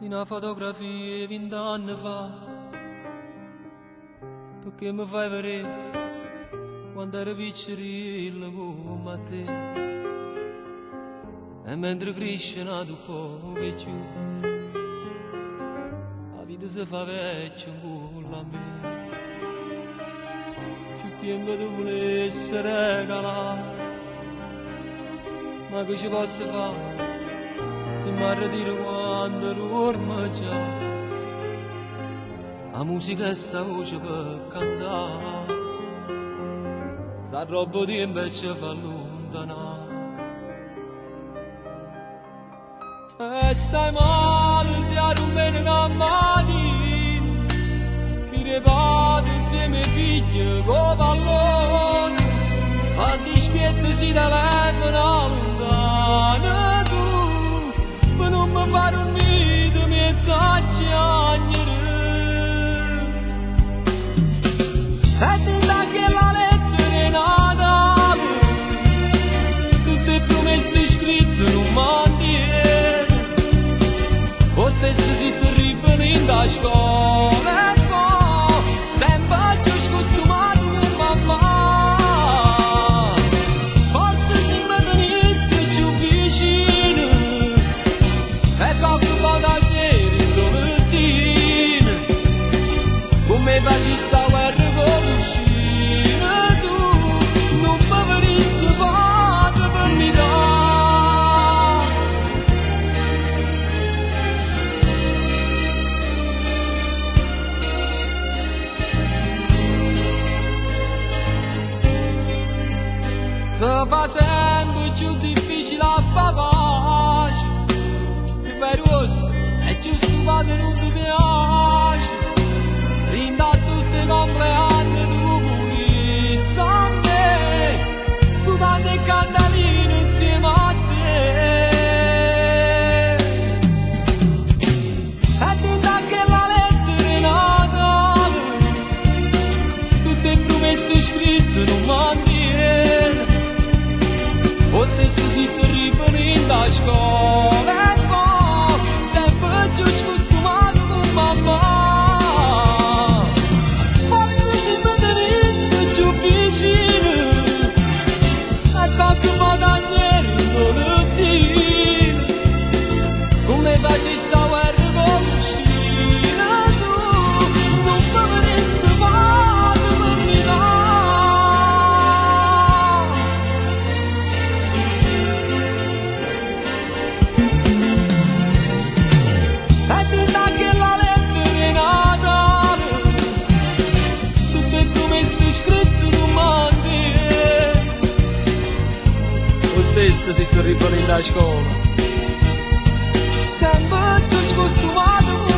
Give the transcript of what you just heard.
una fotografia 20 anni fa, perché mi fai vedere quando ero piccolino come te. E mentre cresce nato un po' più, la vita si fa vecchia con la me. Più tempo tu volessi regalare, ma che ci posso fare? Se mi arretiro quando dormo già, la musica è sta voce per cantare, sa troppo tempo e ci fa allontanare. E stai male se a rompere una mani, mi ripete insieme ai figli con pallone, a dispietto si telefona lontano. Non mi fare un nido, mi tacci agnere. E ti dà che la lettera è Natale, tutte le promesse scritte in un mantiere, lo stesso si terribile in da scuola e poi sempre più scostumato per mamma. Forse se mi tenesse più vicino, e qualche volta sera in domattina, come faci sta guerra con l'uscina, tu non mi venissi fatto per mi dare. Se fa sempre più difficile a fare pace, per osso è giusto quando non ti piace, rinda tutti i compleanni tu pulisse a me, studando il candalino insieme a te. E ti dà che la lettera è Natale, tutte le promesse scritte in un mantiere, lo stesso si terribile in da scuola, giusto costumato con mamma. Forse se mi tenesse più vicino, e qualche volta sera in domattina, come faci sta guerra con l'uscina, tu non mi venissi fatto per mi dare. E ti dà che la lettera è Natale, tutte le promesse scritte in un mantiere, lo stesso si terribile in da scuola, sempre più scostumato.